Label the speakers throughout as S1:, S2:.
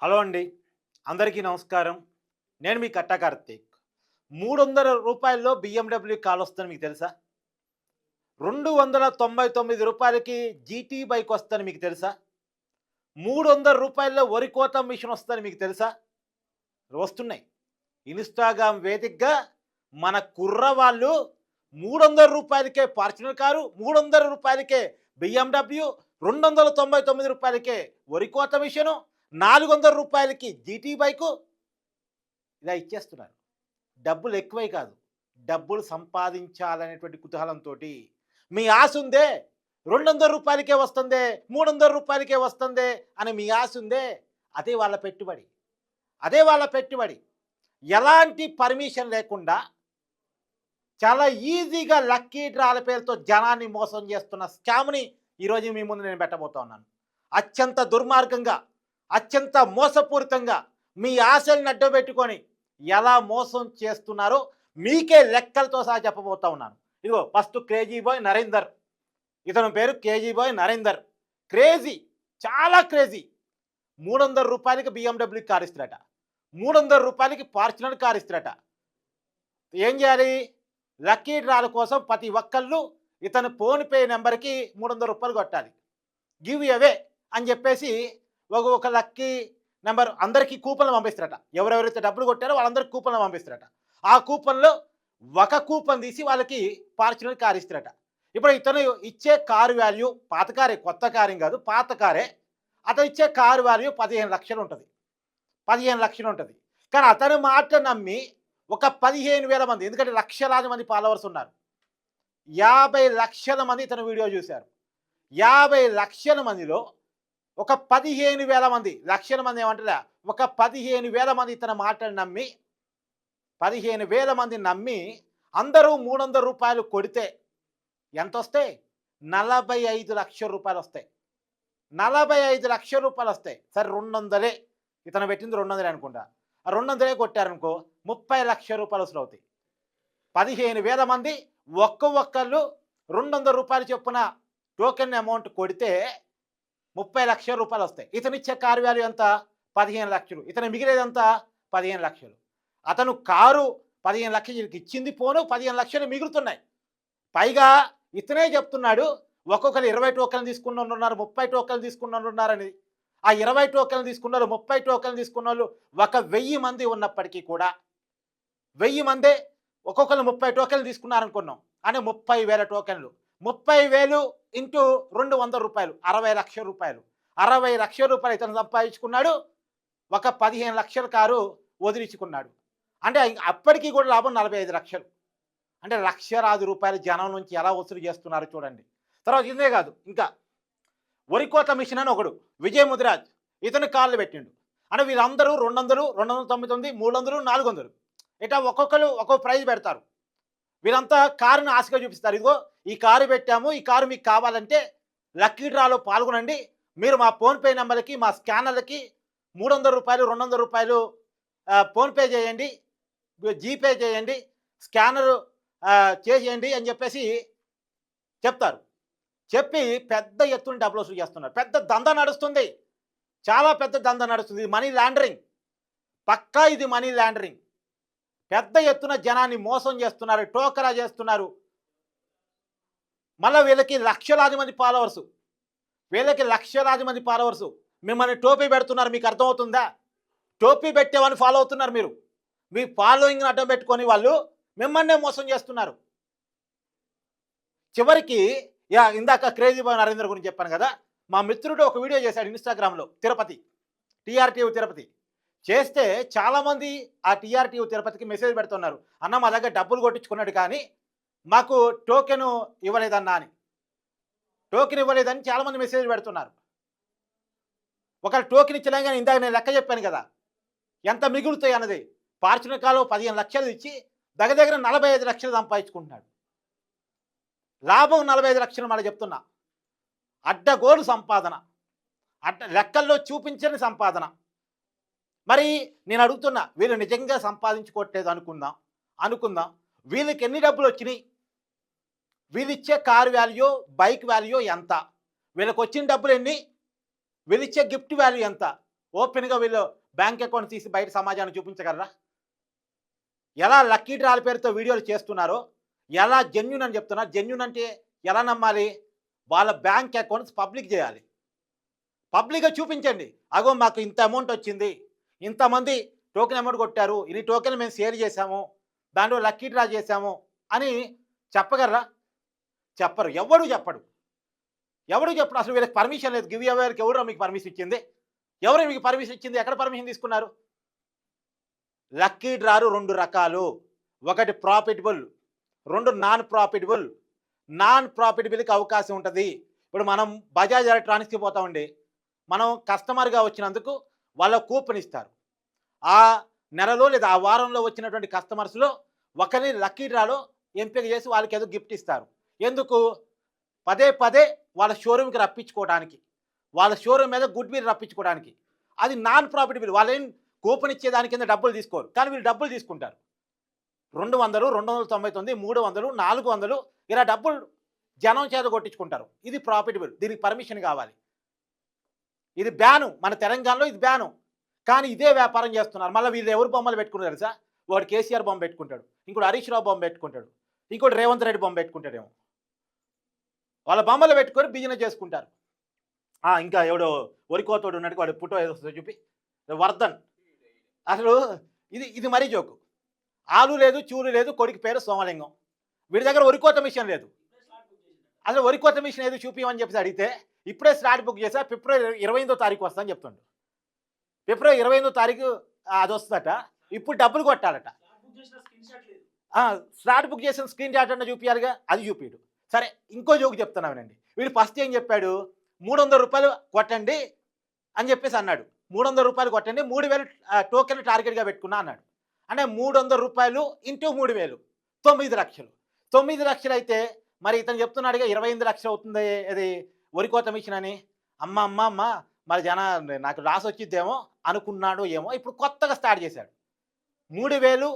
S1: Hello అండి. అందరికీ నమస్కారం. నేను మీ కట్టా కార్తీక్. రూ. 300 BMW కారొస్తదని మీకు తెలుసా? రూ. 299కి జీటీ బైక్ వస్తదని మీకు తెలుసా? రూ. 300 వరి కోత మిషన్ వస్తదని మీకు తెలుసా? వస్తున్నాయి. ఇన్‌స్టాగ్రామ్ వేదికగా మన కుర్రవాళ్ళు రూ. 300కే ఫార్చునర్ కారు, రూ. 300కే BMW, రూ. 299కే వరి కోత మిషను, రూ. 400కి జీటీ బైకు ఇలా ఇచ్చేస్తున్నారు. డబ్బులు ఎక్కువై కాదు. డబ్బులు సంపాదించాలనేటువంటి కుతూహలంతోటి మీ ఆసుందే రూ. 200కే వస్తుందే, రూ. 300కే వస్తుందే అని మీ ఆసుందే అదే వాళ్ళ పెట్టుబడి. అదే వాళ్ళ పెట్టుబడి. ఎలాంటి పర్మిషన్ లేకుండా చాలా ఈజీగా లక్కీ డ్రాల పేరుతో జనాన్ని మోసం చేస్తున్న స్కామ్‌ని ఈరోజు మీ ముందు నేను పెట్టబోతా ఉన్నాను. అత్యంత దుర్మార్గంగా, అత్యంత మోసపూరితంగా మీ ఆశల్ని అడ్డుపెట్టుకొని ఎలా మోసం చేస్తున్నారో మీకే లెక్కలతో సహా చెప్పబోతా ఉన్నాను. ఇదిగో ఫస్ట్ క్రేజీ బాయ్ నరేందర్. ఇతని పేరు కేజీ బాయ్ నరేందర్. క్రేజీ, చాలా క్రేజీ. రూ. 300కి BMW కార్ ఇస్తాడట. రూ. 300కి ఫార్చునర్ కార్ ఇస్తాడట. ఏం చేయాలి? లక్కీ డ్రాల కోసం ప్రతి ఒక్కళ్ళు ఇతని ఫోన్‌పే నంబర్‌కి రూ. 300 కొట్టాలి. గివ్ అవే అని చెప్పేసి ఒక లక్కీ నంబర్ అందరికీ కూపన్లు పంపిస్తారట. ఎవరెవరైతే డబ్బులు కొట్టారో వాళ్ళందరికీ కూపన్లు పంపిస్తారట. ఆ కూపన్‌లో ఒక కూపన్ తీసి వాళ్ళకి ఫార్చునర్ కార్ ఇస్తారట. ఇప్పుడు ఇతను ఇచ్చే కారు వాల్యూ పాత కారే, కొత్త కారేం కాదు, పాత కారే. అతను ఇచ్చే కారు వాల్యూ 15,00,000 ఉంటది. 15,00,000 ఉంటది. కానీ అతని మాట నమ్మి ఒక 15,000 మంది, ఎందుకంటే లక్షలాది మంది ఫాలోవర్స్ ఉన్నారు. 50,00,000 మంది ఇతని వీడియో చూశారు. 50,00,000 మందిలో ఒక 15,000 మంది, లక్షల మంది ఏమంటారా, ఒక 15,000 మంది ఇతని మాటలు నమ్మి 15,000 మంది నమ్మి అందరూ రూ. 300 కొడితే ఎంతొస్తాయి? రూ. 45,00,000 వస్తాయి. రూ. 45,00,000 వస్తాయి. సరే 200 ఇతను పెట్టింది 200 అనుకుంటా. ఆ 200 కొట్టారనుకో రూ. 30,00,000 వసూలు అవుతాయి. 15,000 మంది ఒక్కొక్కళ్ళు రూ. 200 చొప్పున టోకెన్ అమౌంట్ కొడితే రూ. 30,00,000 వస్తాయి. ఇతనిచ్చే కారు వాల్యూ ఎంత? 15,00,000. ఇతను మిగిలేదంతా 15,00,000. అతను కారు 15,00,000 ఇచ్చింది పోను, 15,00,000 మిగులుతున్నాయి. పైగా ఇతనే చెప్తున్నాడు ఒక్కొక్కరు 20 టోకెన్లు తీసుకున్నోళ్ళు ఉన్నారు, 30 టోకెన్లు తీసుకున్నోళ్ళు ఉన్నారని. ఆ 20 టోకెన్లు తీసుకున్నోళ్ళు, 30 టోకెన్లు తీసుకున్నోళ్ళు ఒక 1000 మంది ఉన్నప్పటికీ కూడా 1000 మందే ఒక్కొక్కరు 30 టోకెన్లు తీసుకున్నారనుకున్నాం. అంటే 30,000 టోకెన్లు. 30,000 ఇంటూ రూ. 200 రూ. 60,00,000. రూ. 60,00,000 ఇతను సంపాదించుకున్నాడు. ఒక 15,00,000 కారు వదిలించుకున్నాడు. అంటే అప్పటికి కూడా లాభం 45,00,000. అంటే రూ. 1,00,000 జనం నుంచి ఎలా వసూలు చేస్తున్నారో చూడండి. తర్వాత ఇదే కాదు, ఇంకా వరికోత మిషన్ అని ఒకడు విజయ్ ముదిరాజ్, ఇతను కార్లు పెట్టిండు. అంటే వీళ్ళందరూ 200, 299, 300, 400 ఇట్లా ఒక్కొక్కరు ఒక్కొక్క ప్రైజ్ పెడతారు. వీరంతా కారుని ఆశగా చూపిస్తారు. ఇదిగో ఈ కారు పెట్టాము, ఈ కారు మీకు కావాలంటే లక్కీ డ్రాలో పాల్గొనండి. మీరు మా ఫోన్‌పే నంబర్‌కి, మా స్కానర్లకి రూ. 300, రూ. 200 ఫోన్‌పే చేయండి, జీపే చేయండి, స్కానర్ చేసేయండి అని చెప్పేసి చెప్తారు. చెప్పి పెద్ద ఎత్తున డబ్బులు వసూలు చేస్తున్నారు. పెద్ద దందా నడుస్తుంది. చాలా పెద్ద దందా నడుస్తుంది. ఇది మనీ లాండరింగ్. పక్కా ఇది మనీ లాండరింగ్. పెద్ద ఎత్తున జనాన్ని మోసం చేస్తున్నారు, టోకరా చేస్తున్నారు. మళ్ళీ వీళ్ళకి లక్షలాది మంది ఫాలోవర్సు. మిమ్మల్ని టోపీ పెడుతున్నారు, మీకు అర్థమవుతుందా? టోపీ పెట్టేవాడిని ఫాలో అవుతున్నారు మీరు. మీ ఫాలోయింగ్‌ని అడ్డం పెట్టుకొని వాళ్ళు మిమ్మల్నే మోసం చేస్తున్నారు. చివరికి ఇందాక క్రేజీ బాయ్ నరేందర్ గురించి చెప్పాను కదా. మా మిత్రుడు ఒక వీడియో చేశాడు ఇన్‌స్టాగ్రామ్‌లో, తిరుపతి, టీఆర్‌టీయూ తిరుపతి. చేస్తే చాలామంది ఆ టీఆర్‌టీయూ తిరుపతికి మెసేజ్ పెడుతున్నారు. అన్న మా దగ్గర డబ్బులు కొట్టించుకున్నాడు కానీ మాకు టోకెను ఇవ్వలేదన్నా అని. టోకెన్ ఇవ్వలేదని చాలామంది మెసేజ్ పెడుతున్నారు. ఒకవేళ టోకెన్ ఇచ్చినా కానీ ఇందాక నేను లెక్క చెప్పాను కదా ఎంత మిగులుతాయి అన్నది. ఫార్చునర్ కారు 15,00,000 ఇచ్చి దగ్గర 45,00,000 సంపాదించుకుంటున్నాడు. లాభం 45,00,000 మళ్ళీ చెప్తున్నా. అడ్డగోలు సంపాదన, లెక్కల్లో చూపించని సంపాదన. మరి నేను అడుగుతున్నా, వీళ్ళు నిజంగా సంపాదించుకోవట్లేదు అనుకుందాం. వీళ్ళకి ఎన్ని డబ్బులు వచ్చినాయి? వీళ్ళిచ్చే కారు వాల్యూ, బైక్ వాల్యూ ఎంత? వీళ్ళకి వచ్చిన డబ్బులు ఎన్ని? వీళ్ళిచ్చే గిఫ్ట్ వాల్యూ ఎంత? ఓపెన్‌గా వీళ్ళు బ్యాంక్ అకౌంట్ తీసి బయట సమాజానికి చూపించగలరా? ఎలా లక్కీ డ్రాల పేరుతో వీడియోలు చేస్తున్నారో, ఎలా జెన్యూన్ అని చెప్తున్నారు. జెన్యూన్ అంటే ఎలా నమ్మాలి? వాళ్ళ బ్యాంక్ అకౌంట్స్ పబ్లిక్ చేయాలి. పబ్లిక్‌గా చూపించండి. అగో మాకు ఇంత అమౌంట్ వచ్చింది. ఇంతమంది టోకెన్ అమౌంట్ కొట్టారు. ఇన్ని టోకెన్‌లు మేము సేల్ చేశాము. దాంట్లో లక్కీ డ్రా చేశాము అని చెప్పగలరా? చెప్పరు. ఎవ్వడు చెప్పడు. ఎవడు చెప్పడు. అసలు వీళ్ళకి పర్మిషన్ లేదు. గివ్ అవేకి ఎవరురా మీకు పర్మిషన్ ఇచ్చింది? ఎవరు మీకు పర్మిషన్ ఇచ్చింది? ఎక్కడ పర్మిషన్ తీసుకున్నారు? లక్కీ డ్రాలు 2 రకాలు. ఒకటి ప్రాఫిటబుల్, 2 నాన్ ప్రాఫిటబుల్. నాన్ ప్రాఫిటబుల్‌కి అవకాశం ఉంటది. ఇప్పుడు మనం బజాజ్ ఎలక్ట్రానిక్స్‌కి పోతామండి. మనం కస్టమర్‌గా వచ్చినందుకు వాళ్ళ కూపన్ ఇస్తారు. ఆ నెలలో లేదా ఆ వారంలో వచ్చినటువంటి కస్టమర్స్‌లో ఒకరిని లక్కీ డ్రాలో ఎంపిక చేసి వాళ్ళకేదో గిఫ్ట్ ఇస్తారు. ఎందుకు? పదే పదే వాళ్ళ షోరూమ్‌కి రప్పించుకోవడానికి. వాళ్ళ షోరూమ్ మీద గుడ్ విల్ రప్పించుకోవడానికి. అది నాన్ ప్రాఫిటబుల్. వాళ్ళేం కూపన్ ఇచ్చే దాని కింద డబ్బులు తీసుకోరు. కానీ వీళ్ళు డబ్బులు తీసుకుంటారు. 200, 299, 300, 400 ఇలా డబ్బులు జనం చేత కొట్టించుకుంటారు. ఇది ప్రాఫిటబుల్. దీనికి పర్మిషన్ కావాలి. ఇది బ్యాను. మన తెలంగాణలో ఇది బ్యాను. కానీ ఇదే వ్యాపారం చేస్తున్నారు. మళ్ళీ వీళ్ళు ఎవరు బొమ్మలు పెట్టుకున్నారు తెలుసా? వాడు కేసీఆర్ బొమ్మ పెట్టుకుంటాడు. ఇంకోటి హరీష్ రావు బొమ్మ పెట్టుకుంటాడు. ఇంకోటి రేవంత్ రెడ్డి బొమ్మ పెట్టుకుంటాడేమో. వాళ్ళ బొమ్మలు పెట్టుకొని బిజినెస్ చేసుకుంటారు. ఇంకా ఎవడో వరికోతోడు ఉన్నట్టు వాడు ఫోటో ఏదో చూపి వర్ధన్. అసలు ఇది మరీ జోకు. ఆలు లేదు, చూలు లేదు, కొడుకు పేరు సోమలింగం. వీడి దగ్గర వరికోత మిషన్ లేదు. అసలు వరికోత మిషన్ ఏదో చూపించమని చెప్పేసి అడిగితే ఇప్పుడే స్లాట్ బుక్ చేశా, ఫిబ్రవరి 28వ తారీఖు వస్తుందని చెప్తుండు. ఫిబ్రవరి 28వ తారీఖు అది వస్తుందట. ఇప్పుడు డబ్బులు కొట్టాలట. స్లాట్ బుక్ చేసిన స్క్రీన్ షాట్ అన్న చూపించాలిగా, అది చూపిడు. సరే, ఇంకో జోకు చెప్తున్నానండి. వీడు ఫస్ట్ ఏం చెప్పాడు? 300 రూపాయలు కొట్టండి అని చెప్పేసి అన్నాడు. 300 రూపాయలు కొట్టండి, 3000 టోకెన్లు టార్గెట్గా పెట్టుకున్నా అన్నాడు. అంటే 300 రూపాయలు ఇంటూ 3000 9 లక్షలు. 9 లక్షలు అయితే మరి ఇతను చెప్తున్నాడుగా 25 లక్షలు అవుతుంది అది వరికోత మిషన్ అని. అమ్మ మరి నాకు లాస్ వచ్చిద్దేమో అనుకున్నాడు ఏమో. ఇప్పుడు కొత్తగా స్టార్ట్ చేశాడు. 3000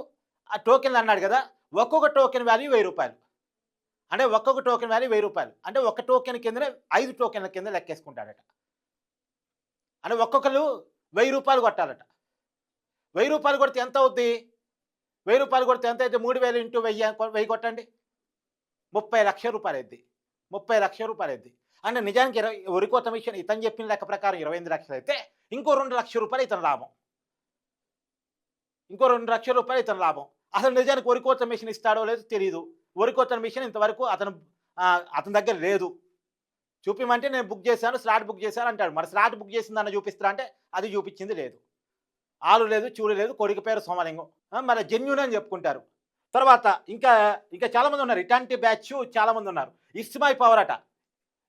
S1: ఆ టోకెన్లు అన్నాడు కదా. ఒక్కొక్క టోకెన్ వాల్యూ 1000 రూపాయలు. అంటే ఒక్కొక్క టోకెన్ వాల్యూ 1000 రూపాయలు. అంటే ఒక టోకెన్ కిందనే 5 టోకెన్ల కింద లెక్కేసుకుంటాడట. అంటే ఒక్కొక్కరు 1000 రూపాయలు కొట్టాలట. 1000 రూపాయలు కొడితే ఎంత అవుద్ది? 1000 రూపాయలు కొడితే ఎంత అయితే? 3000 ఇంటూ 1000 కొట్టండి, 30 లక్షల రూపాయలు అయింది. 30 లక్షల రూపాయలు అయింది. అంటే నిజానికి వరికోత మిషన్ ఇతను చెప్పిన లెక్క ప్రకారం 28 లక్షలు అయితే ఇంకో 2 లక్షల రూపాయలు ఇతను లాభం. ఇంకో 2 లక్షల రూపాయలు ఇతను లాభం. అసలు నిజానికి వరికోత మిషన్ ఇస్తాడో లేదో తెలియదు. వరికోత మిషన్ ఇంతవరకు అతని దగ్గర లేదు. చూపిమంటే నేను బుక్ చేశాను, స్లాట్ బుక్ చేశాను అంటాడు. మరి స్లాట్ బుక్ చేసిందన్న చూపిస్తారా అంటే అది చూపించింది లేదు. ఆలు లేదు, చూడు లేదు, కొడుకు పేరు సోమలింగం. మరి జెన్యూన్ అని చెప్పుకుంటారు. తర్వాత ఇంకా చాలామంది ఉన్నారు. ఇట్లాంటి బ్యాచ్ చాలామంది ఉన్నారు. ఇట్స్ మై పవర్ అట.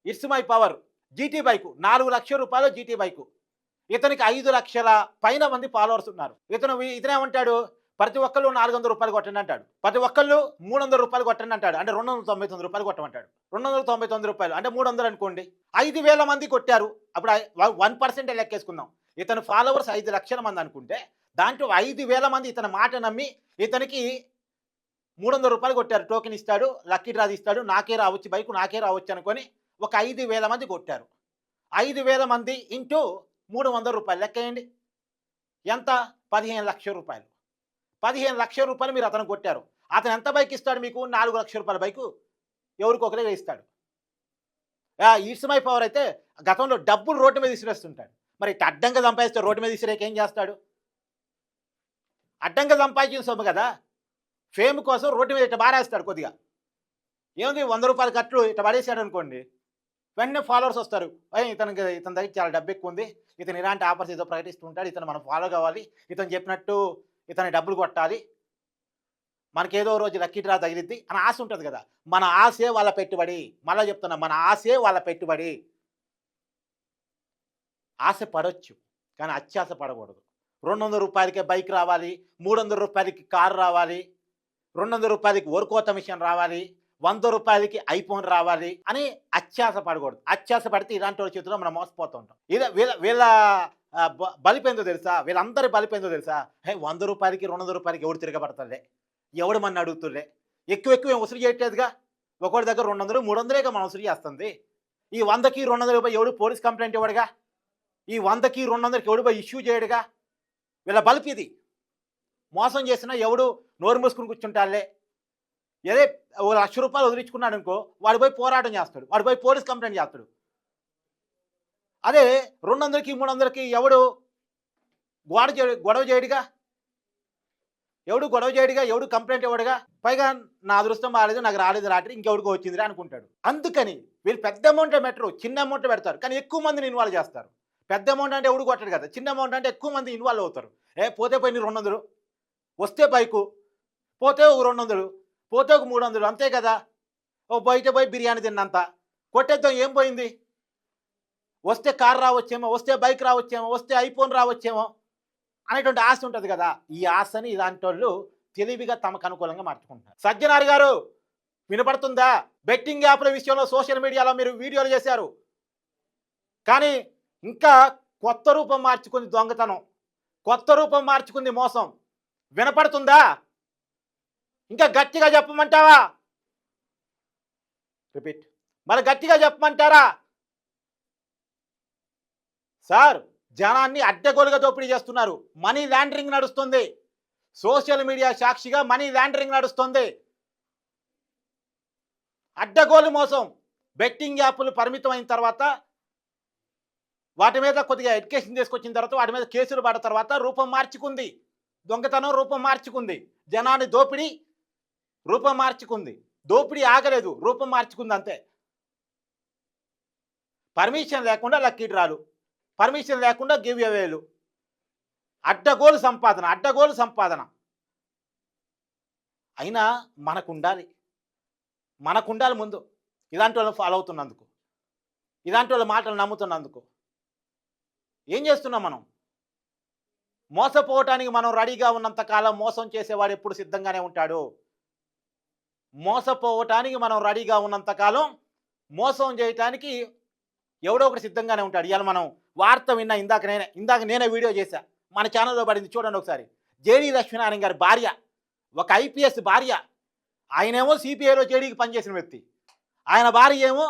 S1: It's my power GT bike 4 లక్షల రూపాయలు జీటీ బైకు. ఇతనికి 5 లక్షల పైన మంది ఫాలోవర్స్ ఉన్నారు. ఇతనేమంటాడు? ప్రతి ఒక్కళ్ళు 400 రూపాయలు కొట్టండి అంటాడు. ప్రతి ఒక్కళ్ళు 300 రూపాయలు కొట్టండి అంటాడు. అంటే 299 రూపాయలు కొట్టమంటాడు. 299 రూపాయలు అంటే 300 అనుకోండి. 5000 మంది కొట్టారు. అప్పుడు 1% లెక్కేసుకుందాం. ఇతను ఫాలోవర్స్ 5 లక్షల మంది అనుకుంటే దాంట్లో 5000 మంది ఇతని మాట నమ్మి ఇతనికి 300 రూపాయలు కొట్టారు. టోకెన్ ఇస్తాడు, లక్కీ డ్రా ఇస్తాడు, నాకే రావచ్చు బైకు, నాకే రావచ్చు అనుకొని ఒక 5000 మంది కొట్టారు. 5000 మంది ఇంటూ 300 రూపాయలు లెక్కేయండి. ఎంత? 15 లక్షల రూపాయలు. 15 లక్షల రూపాయలు మీరు అతను కొట్టారు. అతను ఎంత బైక్ ఇస్తాడు మీకు? 4 లక్షల రూపాయల బైకు ఎవరికొకరే వేయిస్తాడు. ఇట్స్ మై పవర్ అయితే గతంలో డబ్బులు రోడ్డు మీద విసిరేస్తుంటాడు. మరి ఇట్లా అడ్డంగా సంపాదిస్తే రోడ్డు మీద విసిరేక ఏం చేస్తాడు? అడ్డంగా సంపాదించిన సొమ్ము కదా. ఫేమ్ కోసం రోడ్డు మీద ఇట్లా బారేస్తాడు కొద్దిగా. ఏముంది 100 రూపాయల కట్లు ఇట్లా పడేసాడు అనుకోండి, వెంటనే ఫాలోవర్స్ వస్తారు. ఇతని దగ్గర చాలా డబ్బు ఎక్కువ ఉంది, ఇతను ఇలాంటి ఆఫర్స్ ఏదో ప్రకటిస్తూ ఉంటాడు, ఇతను మనం ఫాలో కావాలి, ఇతను చెప్పినట్టు ఇతని డబ్బులు కొట్టాలి, మనకేదో రోజు లక్కీ డ్రా తగిలిద్ది అని ఆశ ఉంటుంది కదా. మన ఆశే వాళ్ళ పెట్టుబడి. మళ్ళీ చెప్తున్నా, మన ఆశే వాళ్ళ పెట్టుబడి. ఆశ పడవచ్చు కానీ అత్యాశ పడకూడదు. 200 రూపాయలకే బైక్ రావాలి, 300 రూపాయలకి కారు రావాలి, 200 రూపాయలకి వరికోత మిషన్ రావాలి, 100 రూపాయలకి ఐఫోన్ రావాలి అని అత్యాశ పడకూడదు. అత్యాశ పడితే ఇలాంటి వాళ్ళ చేతిలో మనం మోసపోతూ ఉంటాం. వీళ్ళ బలిపోయిందో తెలుసా? వీళ్ళందరి బలిపోయిందో తెలుసా? 100 రూపాయలకి 200 రూపాయలకి ఎవడు తిరగబడతాడే, ఎవడు మన అడుగుతుండే. ఎక్కువ ఏం వసూలు చేయట్లేదుగా. ఒకటి దగ్గర 200, 300 మనం వసూలు చేస్తుంది. ఈ 100కి 200 రూపాయలు ఎవడు పోలీస్ కంప్లైంట్ ఇవ్వడుగా. ఈ 100కి 200కి ఎవడు పోయి ఇష్యూ చేయడుగా. వీళ్ళ బల్బ్ ఇది. మోసం చేసినా ఎవడు నోరు మూసుకొని కూర్చుంటాడులే. ఏదే ఓ ₹1,00,000 వదిలించుకున్నాడు అనుకో, వాడు పోయి పోరాటం చేస్తాడు, వాడు పోయి పోలీస్ కంప్లైంట్ చేస్తాడు. అదే 200కి 300కి ఎవడు గొడవ చేయడుగా, ఎవడు కంప్లైంట్ ఇవ్వడుగా. పైగా నా అదృష్టం బాలేదు, నాకు రాలేదు లాటరీ, ఇంకెవడికో వచ్చిందిరా అనుకుంటాడు. అందుకని వీళ్ళు పెద్ద అమౌంట్ పెట్టరు, చిన్న అమౌంట్ పెడతారు, కానీ ఎక్కువ మందిని ఇన్వాల్వ్ చేస్తారు. పెద్ద అమౌంట్ అంటే ఎవడు కొట్టాడు కదా, చిన్న అమౌంట్ అంటే ఎక్కువ మంది ఇన్వాల్వ్ అవుతారు. పోతే పోయి 200, వస్తే బైకు, పోతే ఒక 200, పోతే ఒక 300, అంతే కదా. ఓ బయట పోయి బిర్యానీ తిన్నంత కొట్టేద్దాం, ఏం పోయింది. వస్తే కార్ రావచ్చేమో, వస్తే బైక్ రావచ్చేమో, వస్తే ఐఫోన్ రావచ్చేమో అనేటువంటి ఆశ ఉంటుంది కదా. ఈ ఆశని ఇలాంటి వాళ్ళు తెలివిగా తమకు అనుకూలంగా మార్చుకుంటున్నారు. సజ్జనార్ గారు వినపడుతుందా? బెట్టింగ్ యాప్ల విషయంలో సోషల్ మీడియాలో మీరు వీడియోలు చేశారు, కానీ ఇంకా కొత్త రూపం మార్చుకుంది దొంగతనం, కొత్త రూపం మార్చుకుంది మోసం. వినపడుతుందా? ఇంకా గట్టిగా చెప్పమంటావా? రిపీట్. మరి గట్టిగా చెప్పమంటారా? సార్, జనాన్ని అడ్డగోలుగా దోపిడీ చేస్తున్నారు. మనీ లాండరింగ్ నడుస్తుంది. సోషల్ మీడియా సాక్షిగా మనీ లాండరింగ్ నడుస్తుంది. అడ్డగోలు మోసం. బెట్టింగ్ యాప్లు పరిమితమైన తర్వాత, వాటి మీద కొద్దిగా ఎడ్యుకేషన్ తీసుకొచ్చిన తర్వాత, వాటి మీద కేసులు పడిన తర్వాత రూపం మార్చుకుంది. దొంగతనం రూపం మార్చుకుంది. జనాన్ని దోపిడీ రూపం మార్చుకుంది. దోపిడీ ఆగలేదు, రూపం మార్చుకుంది అంతే. పర్మిషన్ లేకుండా లక్కీ డ్రాలు, పర్మిషన్ లేకుండా గివ్ అవేలు, అడ్డగోలు సంపాదన. అయినా మనకుండాలి ముందు, ఇలాంటి వాళ్ళని ఫాలో అవుతున్నందుకు, ఇలాంటి వాళ్ళ మాటలు నమ్ముతున్నందుకు. ఏం చేస్తున్నాం మనం? మోసపోవటానికి మనం రెడీగా ఉన్నంతకాలం మోసం చేసేవాడు ఎప్పుడు సిద్ధంగానే ఉంటాడు. మోసపోవటానికి మనం రెడీగా ఉన్నంతకాలం మోసం చేయటానికి ఎవడో ఒకటి సిద్ధంగానే ఉంటాడు. ఇవాళ మనం వార్త విన్నా, ఇందాక నేనే వీడియో చేశా, మన ఛానల్లో పడింది, చూడండి ఒకసారి. జేడీ లక్ష్మీనారాయణ గారి భార్య, ఒక ఐపీఎస్ భార్య. ఆయనేమో సిపిఐలో జేడీకి పనిచేసిన వ్యక్తి. ఆయన భార్య ఏమో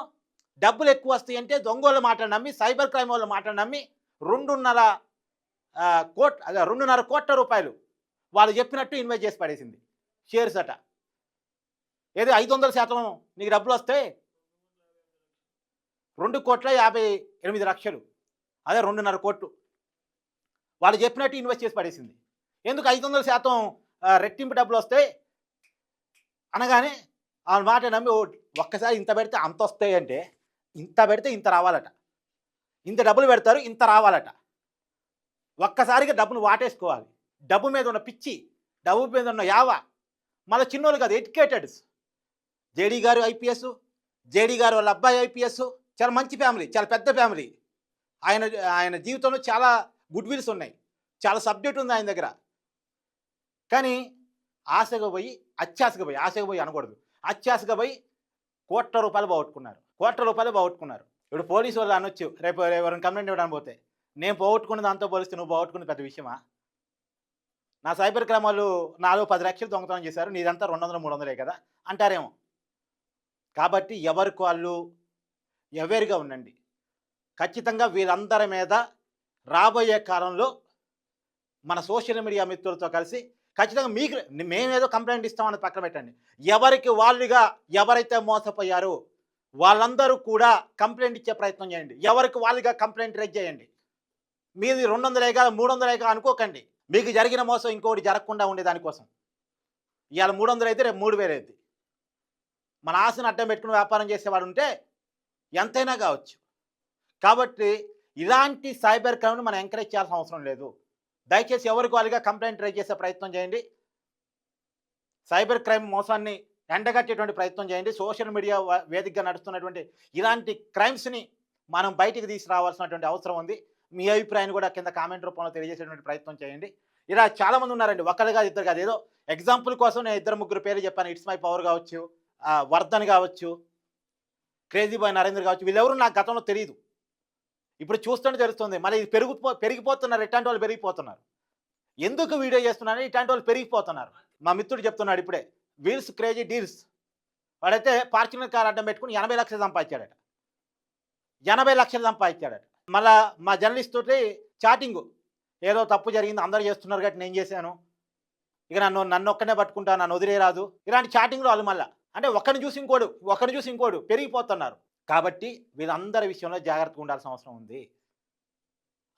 S1: డబ్బులు ఎక్కువ వస్తాయంటే దొంగోళ్ళ మాటలు నమ్మి, సైబర్ క్రైమ్ వాళ్ళ మాటలు నమ్మి 2.5 కోట్ల రూపాయలు వాళ్ళు చెప్పినట్టు ఇన్వెస్ట్ చేసి పడేసింది. షేర్స్ అట. ఏదో 500% నీకు డబ్బులు వస్తే 2,58,00,000, అదే 2.5 కోట్లు వాళ్ళు చెప్పినట్టు ఇన్వెస్ట్ చేసి పడేసింది. ఎందుకు 500% రెట్టింపు డబ్బులు వస్తాయి అనగానే ఆ మాట నమ్మి ఒక్కసారి ఇంత పెడితే అంత వస్తాయి అంటే, ఇంత పెడితే ఇంత రావాలట, ఇంత డబ్బులు పెడతారు ఇంత రావాలట. ఒక్కసారిగా డబ్బును వాటేసుకోవాలి. డబ్బు మీద ఉన్న పిచ్చి, డబ్బు మీద ఉన్న యావ. మళ్ళీ చిన్నోళ్ళు కాదు, ఎడ్యుకేటెడ్స్. జేడీ గారు ఐపీఎస్, జేడీ గారు వాళ్ళ అబ్బాయి ఐపీఎస్. చాలా మంచి ఫ్యామిలీ, చాలా పెద్ద ఫ్యామిలీ. ఆయన జీవితంలో చాలా గుడ్ విల్స్ ఉన్నాయి, చాలా సబ్జెక్ట్ ఉంది ఆయన దగ్గర. కానీ ఆశగా పోయి అనకూడదు, అత్యాశగా పోయి కోట్ల రూపాయలు పోగొట్టుకున్నారు. ఇప్పుడు పోలీసు వాళ్ళు అనొచ్చు, రేపు ఎవరైనా కంప్లైంట్ ఇవ్వడానికి పోతే, నేను పోగొట్టుకున్న దాంతో పోలిస్తే నువ్వు పోగొట్టుకున్న పెద్ద విషయమా? నా సైబర్ క్రైమ్ వాళ్ళు 4-10 లక్షలు దొంగతనం చేశారు, నీదంతా 200-300 కదా అంటారేమో. కాబట్టి ఎవరికి వాళ్ళు అవేర్గా ఉండండి. ఖచ్చితంగా వీళ్ళందరి మీద రాబోయే కాలంలో మన సోషల్ మీడియా మిత్రులతో కలిసి ఖచ్చితంగా మేమేదో కంప్లైంట్ ఇస్తామని పక్కన పెట్టండి. ఎవరికి వాళ్ళుగా ఎవరైతే మోసపోయారో వాళ్ళందరూ కూడా కంప్లైంట్ ఇచ్చే ప్రయత్నం చేయండి. ఎవరికి వాళ్ళుగా కంప్లైంట్ రైజ్ చేయండి. మీది 200 300 అనుకోకండి. మీకు జరిగిన మోసం ఇంకోటి జరగకుండా ఉండే దానికోసం. ఇవాళ 300 అయితే రేపు 3000 అవుతుంది. మన ఆశను అడ్డం పెట్టుకుని వ్యాపారం చేసేవాడు ఉంటే ఎంతైనా కావచ్చు. కాబట్టి ఇలాంటి సైబర్ క్రైమ్ను మనం ఎంకరేజ్ చేయాల్సిన అవసరం లేదు. దయచేసి ఎవరికి వాళ్ళుగా కంప్లైంట్ రైజ్ చేసే ప్రయత్నం చేయండి. సైబర్ క్రైమ్ మోసాన్ని ఎండగట్టేటువంటి ప్రయత్నం చేయండి. సోషల్ మీడియా వేదికగా నడుస్తున్నటువంటి ఇలాంటి క్రైమ్స్ని మనం బయటికి తీసుకురావాల్సినటువంటి అవసరం ఉంది. మీ అభిప్రాయాన్ని కూడా కింద కామెంట్ రూపంలో తెలియజేసేటువంటి ప్రయత్నం చేయండి. ఇలా చాలామంది ఉన్నారండి, ఒకరు కాదు ఇద్దరు కాదు. ఏదో ఎగ్జాంపుల్ కోసం నేను 2-3 పేర్లు చెప్పాను. ఇట్స్ మై పవర్ కావచ్చు, వర్ధన్ కావచ్చు, క్రేజీ బాయ్ నరేంద్ర కావచ్చు. వీళ్ళెవరు నాకు గతంలో తెలియదు, ఇప్పుడు చూస్తుంటే తెలుస్తుంది. మళ్ళీ ఇది పెరిగిపోతున్నారు, ఇట్లాంటి వాళ్ళు పెరిగిపోతున్నారు. ఎందుకు వీడియో చేస్తున్నారని ఇట్లాంటి వాళ్ళు పెరిగిపోతున్నారు. మా మిత్రుడు చెప్తున్నాడు ఇప్పుడే, వీల్స్ క్రేజీ డీల్స్. వాడైతే ఫార్చునర్ కార్ అడ్డం పెట్టుకుని 80 లక్షలు సంపాదించాడట. మళ్ళా మా జర్నలిస్ట్ తోటి చాటింగు. ఏదో తప్పు జరిగింది అందరూ చేస్తున్నారు కాబట్టి నేను చేశాను. ఇక నన్నొక్కడినే పట్టుకుంటా, నన్ను వదిలేయరాదు. ఇలాంటి చాటింగ్‌లు ఆళ్ళు మళ్ళా. అంటే ఒకడిని చూసి ఇంకోడు పెరిగిపోతున్నారు. కాబట్టి వీళ్ళందరి విషయంలో జాగ్రత్తగా ఉండాల్సిన అవసరం ఉంది.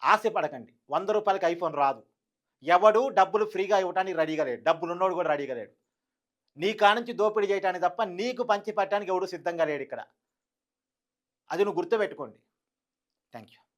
S1: ఆశపడకండి. రూ. 100కి ఐఫోన్ రాదు. ఎవడు డబ్బులు ఫ్రీగా ఇవ్వటానికి రెడీగా లేడు. డబ్బులున్నోడు కూడా రెడీగా లేడు. నీ కానుంచి దోపిడీ చేయటానికి తప్ప నీకు పంచి పెట్టడానికి ఎవడు సిద్ధంగా లేడిక్కడ. అది నువ్వు గుర్తుపెట్టుకోండి. Thank you.